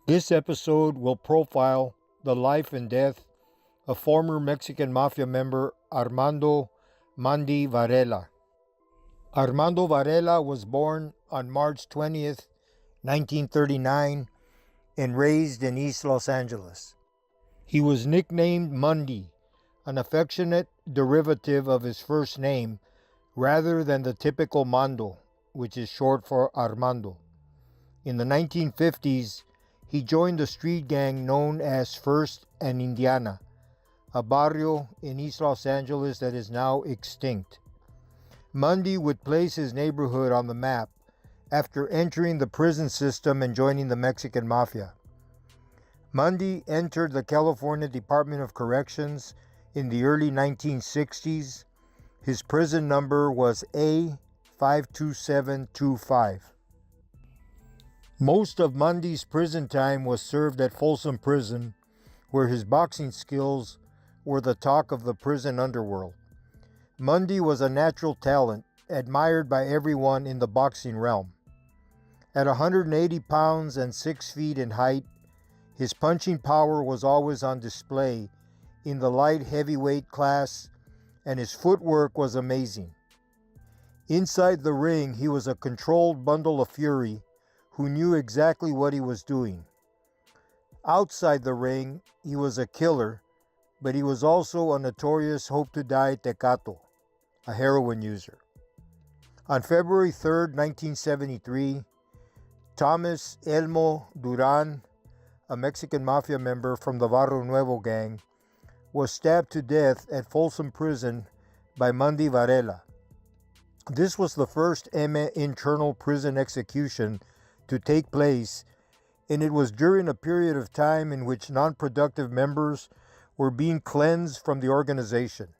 This episode will profile the life and death of former Mexican Mafia member Armando "Mandy" Varela. Armando Varela was born on March 20th, 1939, and raised in East Los Angeles. He was nicknamed Mundy, an affectionate derivative of his first name, rather than the typical Mando, which is short for Armando. In the 1950s, he joined the street gang known as First and Indiana, a barrio in East Los Angeles that is now extinct. Mundy would place his neighborhood on the map after entering the prison system and joining the Mexican Mafia. Mundy entered the California Department of Corrections in the early 1960s. His prison number was A52725. Most of Mundy's prison time was served at FOLSOM prison, where his boxing skills were the talk of the prison underworld. Mundy was a natural talent, admired by everyone in the boxing realm. At 180 pounds and 6 feet in height, his punching power was always on display in the light heavyweight class, and his footwork was amazing. Inside the ring, he was a controlled bundle of fury who knew exactly what he was doing. Outside the ring, he was a killer, but he was also a notorious hope-to-die tecato, a heroin user. On February 3rd, 1973, Thomas Elmo Duran, a Mexican Mafia member from the Barrio Nuevo gang, was stabbed to death at Folsom Prison by Mandy Varela. This was the first internal prison execution to take place, and it was during a period of time in which non-productive members were being cleansed from the organization.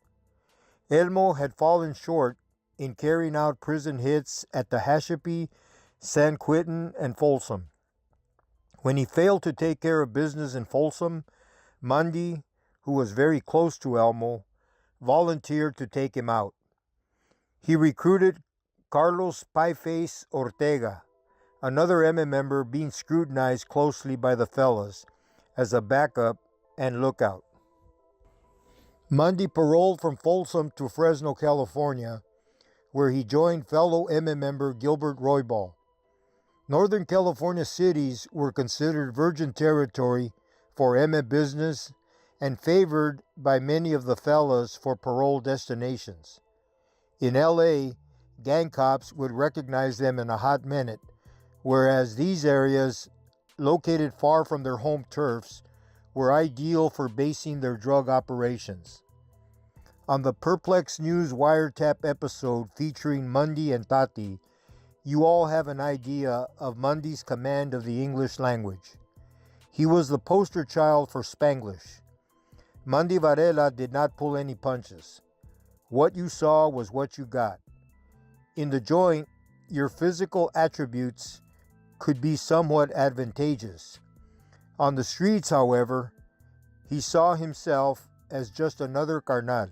Elmo had fallen short in carrying out prison hits at Tehachapi, San Quentin, and Folsom. When he failed to take care of business in Folsom, Mundy, who was very close to Elmo, volunteered to take him out. He recruited Carlos Pieface Ortega, another member being scrutinized closely by the fellas, as a backup and lookout. Mundy paroled from Folsom to Fresno, California, where he joined fellow member Gilbert ROYBAL. Northern California cities were considered virgin territory for business and favored by many of the fellas for parole destinations. In LA, gang cops would recognize them in a hot minute, whereas these areas, located far from their home turfs, were ideal for basing their drug operations. On the Perplex News Wiretap episode featuring Mundy and Tati, you all have an idea of Mundy's command of the English language. He was the poster child for Spanglish. Mandy Varela did not pull any punches. What you saw was what you got. In the joint, your physical attributes could be somewhat advantageous. On the streets, however, he saw himself as just another carnal.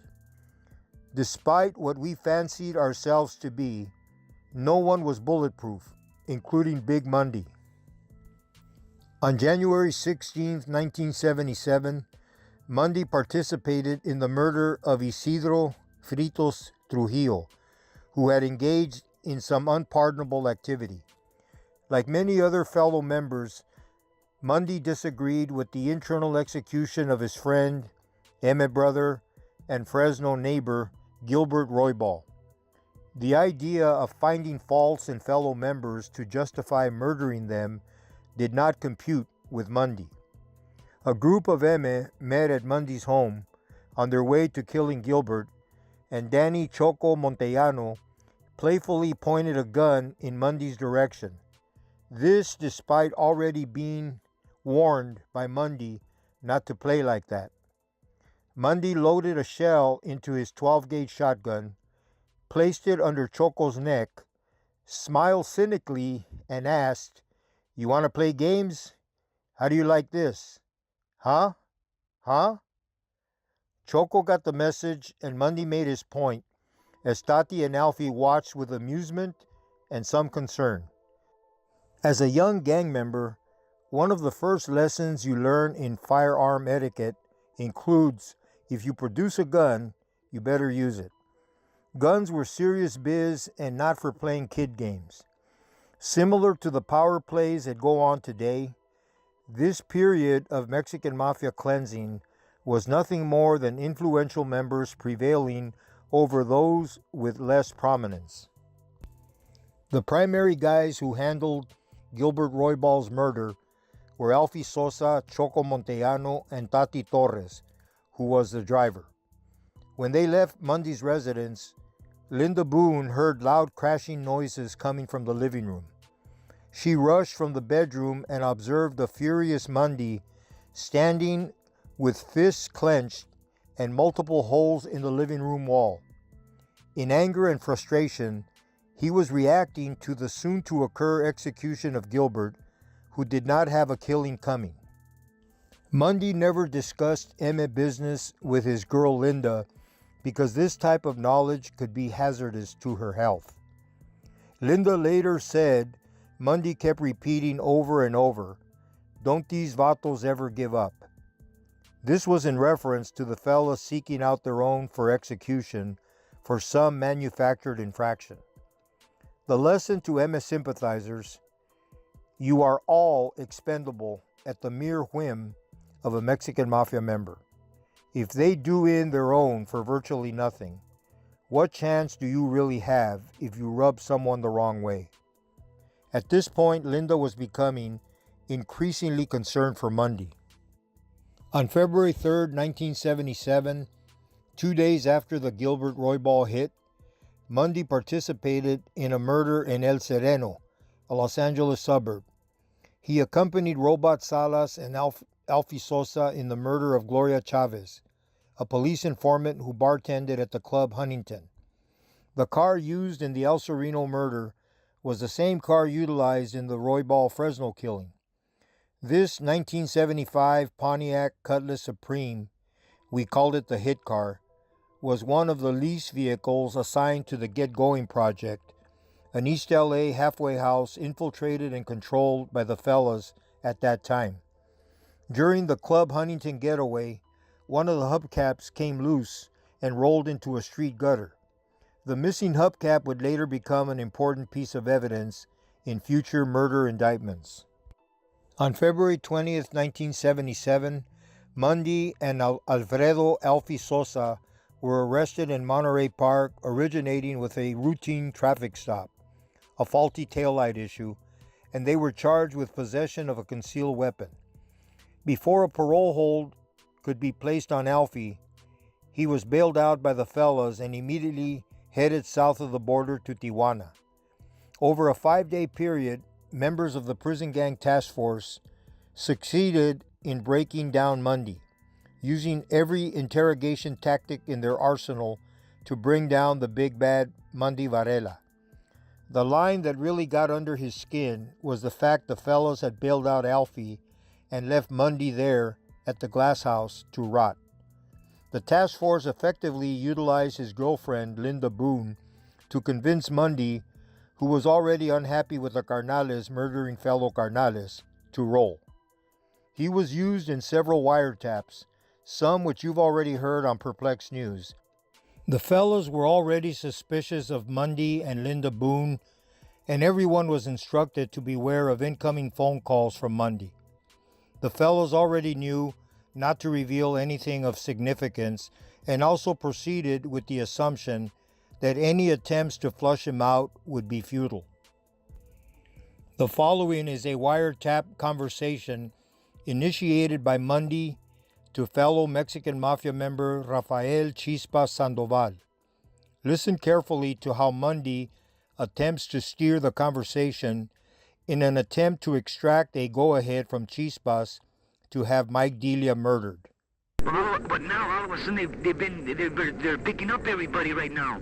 Despite what we fancied ourselves to be, no one was bulletproof, including Big Mundy. On January 16, 1977, Mundy participated in the murder of Isidro Fritos Trujillo, who had engaged in some unpardonable activity. Like many other fellow members, Mundy disagreed with the internal execution of his friend, brother, and Fresno neighbor, Gilbert ROYBAL. The idea of finding faults in fellow members to justify murdering them did not compute with Mundy. A group of met at Mundy's home on their way to killing Gilbert, and Danny Choco Montellano playfully pointed a gun in Mundy's direction. This despite already being warned by Mundy not to play like that. Mundy loaded a shell into his 12-gauge shotgun, placed it under Choco's neck, smiled cynically, and asked, "You want to play games? How do you like this? Huh? Huh?" Choco got the message, and Mundy made his point, as Tati and Alfie watched with amusement and some concern. As a young gang member, One of the first lessons you learn in firearm etiquette includes, if you produce a gun, you better use it. Guns were serious biz and not for playing kid games. Similar to the power plays that go on today, this period of Mexican Mafia cleansing was nothing more than influential members prevailing over those with less prominence. The primary guys who handled Gilbert Roybal's murder were Alfie Sosa, Choco Montellano, and Tati Torres, who was the driver. When they left Mundy's residence, Linda Boone heard loud crashing noises coming from the living room. She rushed from the bedroom and observed a furious Mundy standing with fists clenched and multiple holes in the living room wall. In anger and frustration, he was reacting to the soon-to-occur execution of Gilbert, who did not have a killing coming. Mundy never discussed MA business with his girl Linda because this type of knowledge could be hazardous to her health. Linda later said Mundy kept repeating over and over, "Don't these vatos ever give up?" This was in reference to the fellas seeking out their own for execution for some manufactured infraction. The lesson to MS sympathizers: you are all expendable at the mere whim of a Mexican Mafia member. If they do in their own for virtually nothing, what chance do you really have if you rub someone the wrong way? At this point, Linda was becoming increasingly concerned for Mundy. On February 3rd, 1977, 2 days after the Gilbert Roybal hit, Mundy participated in a murder in El Sereno, a Los Angeles suburb. He accompanied Robot Salas and Alfie Sosa in the murder of Gloria Chavez, a police informant who bartended at the club Huntington. The car used in the El Sereno murder was the same car utilized in the Roybal FRESNO killing. This 1975 Pontiac Cutlass Supreme, we called it the hit car, was one of the lease vehicles assigned to the Get Going Project, an East LA halfway house infiltrated and controlled by the fellas at that time. During the Club Huntington getaway, one of the hubcaps came loose and rolled into a street gutter. The missing hubcap would later become an important piece of evidence in future murder indictments. On February 20th, 1977, Mundy and Alfredo Alfie Sosa were arrested in Monterey Park, originating with a routine traffic stop, a faulty taillight issue, and they were charged with possession of a concealed weapon. Before a parole hold could be placed on Alfie, he was bailed out by the fellas and immediately headed south of the border to Tijuana. Over a 5-day period, members of the prison gang task force succeeded in breaking down Mundy, using every interrogation tactic in their arsenal to bring down the big bad Armando Varela. The line that really got under his skin was the fact the fellows had bailed out Alfie and left Mundy there at the glass house to rot. The task force effectively utilized his girlfriend, Linda Boone, to convince Mundy, who was already unhappy with the Carnales murdering fellow Carnales, to roll. He was used in several wiretaps, some which you've already heard on Perplex News. The fellows were already suspicious of Mundy and Linda Boone, and everyone was instructed to beware of incoming phone calls from Mundy. The fellows already knew not to reveal anything of significance and also proceeded with the assumption that any attempts to flush him out would be futile. The following is a wiretap conversation initiated by Mundy to fellow Mexican Mafia member Rafael Chispa Sandoval. Listen carefully to how Mundy attempts to steer the conversation in an attempt to extract a go-ahead from Chispas to have Mike Delia murdered. But now all of a sudden they're picking up everybody right now.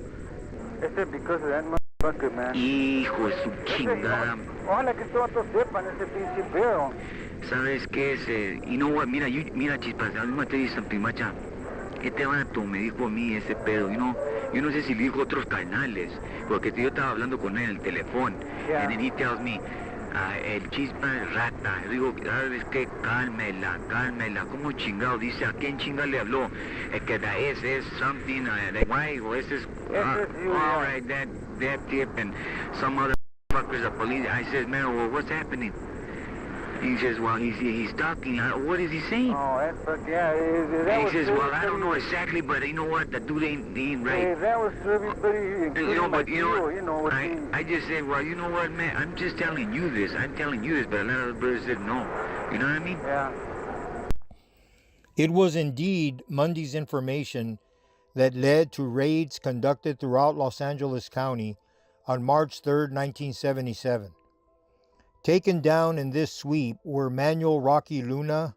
Is it because of that motherfucker, man? Hijo de su chingada. Ojalá que todos sepan ese pinche pedo. ¿Sabes qué es? You know what? Mira, Chispas, I'm gonna tell you something, macha. Este vato me dijo a mí ese pedo, yo no sé si le dijo otros canales, porque yo estaba hablando con él en el teléfono, Yeah. and then he tells me, El chispa es rata. Digo, ¿sabes qué? Cálmela, cálmela. ¿Cómo chingado? Dice, ¿a quién chingado le habló? Es que da ese es something, why, o ese es, all right, that tip and some other fuckers, the police. I says, man, well, what's happening? He says, well, he's talking. What is he saying? Oh, that's fuck, yeah. He says, well, I don't know exactly, but you know what? The dude ain't right. Hey, that was everybody, including But you know what? he... I just said, well, you know what, man? I'm just telling you this. I'm telling you this, but a lot of the brothers said no. You know what I mean? Yeah. It was indeed Mundy's information that led to raids conducted throughout Los Angeles County on March 3, 1977. Taken down in this sweep were Manuel Rocky Luna,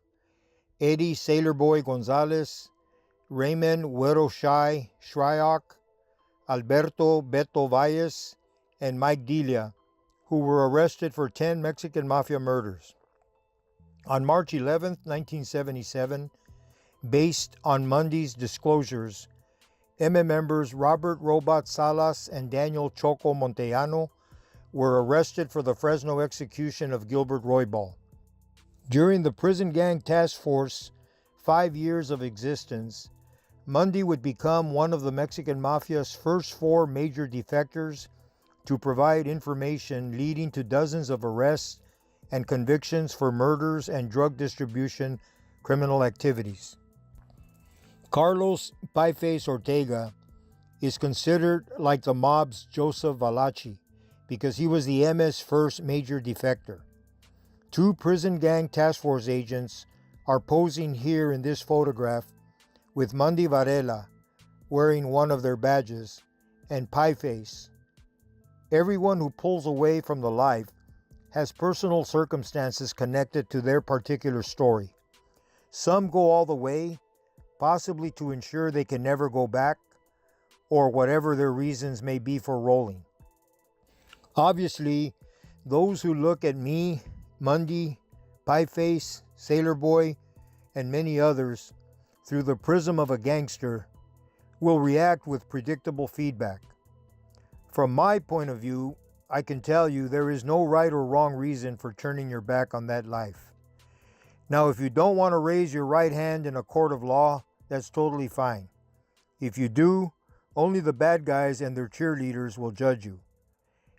Eddie Sailor Boy Gonzalez, Raymond Güero Shai Shryock, Alberto Beto Valles, and Mike Delia, who were arrested for 10 Mexican Mafia murders. On March 11, 1977, based on Mundy's disclosures, MM members Robert Robot Salas and Daniel Choco Montellano were arrested for the FRESNO execution of Gilbert ROYBAL. During the Prison Gang Task Force 5 years of existence, Mundy would become one of the Mexican Mafia's first 4 major defectors to provide information leading to dozens of arrests and convictions for murders and drug distribution criminal activities. Carlos Pieface Ortega is considered like the mob's Joseph Valachi because he was the MS' first major defector. 2 prison gang task force agents are posing here in this photograph with Armando Varela wearing one of their badges and Pieface. Everyone who pulls away from the life has personal circumstances connected to their particular story. Some go all the way, possibly to ensure they can never go back, or whatever their reasons may be for rolling. Obviously, those who look at me, Mundy, Pieface, Sailor Boy, and many others through the prism of a gangster will react with predictable feedback. From my point of view, I can tell you there is no right or wrong reason for turning your back on that life. Now, if you don't want to raise your right hand in a court of law, that's totally fine. If you do, only the bad guys and their cheerleaders will judge you.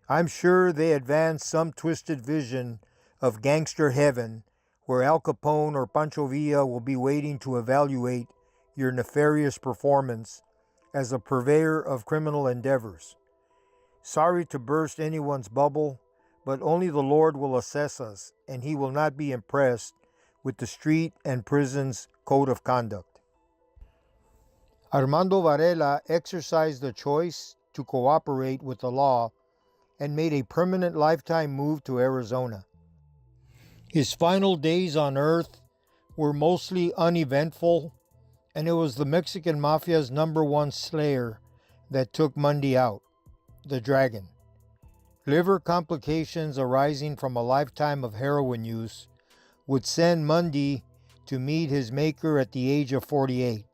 I'm sure they advance some twisted vision of gangster heaven where Al Capone or Pancho Villa will be waiting to evaluate your nefarious performance as a purveyor of criminal endeavors. Sorry to burst anyone's bubble, but only the Lord will assess us, and He will not be impressed with the street and prison's code of conduct. Armando Varela exercised the choice to cooperate with the law and made a permanent lifetime move to Arizona. His final days on earth were mostly uneventful, and it was the Mexican Mafia's #1 slayer that took Mundy out, the Dragon. Liver complications arising from a lifetime of heroin use would send Mundy to meet his maker at the age of 48.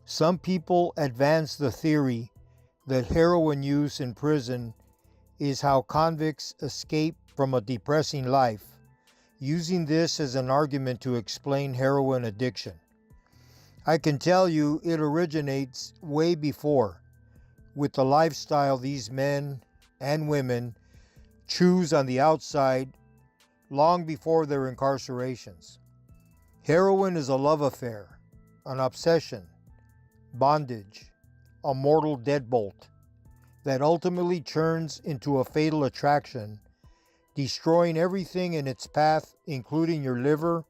Some people advance the theory that heroin use in prison is how convicts escape from a depressing life, using this as an argument to explain heroin addiction. I can tell you it originates way before, with the lifestyle these men and women choose on the outside long before their incarcerations. Heroin is a love affair, an obsession, bondage, a mortal deadbolt that ultimately turns into a fatal attraction, destroying everything in its path, including your liver,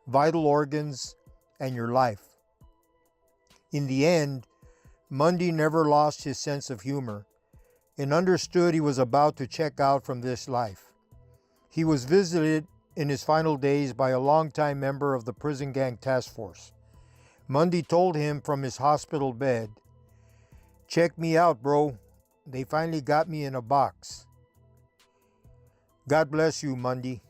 vital organs, and your life. In the end, Mundy never lost his sense of humor and understood he was about to check out from this life. He was visited in his final days by a longtime member of the prison gang task force. Mundy told him from his hospital bed, "Check me out, bro. They finally got me in a box." God bless you, Mundy.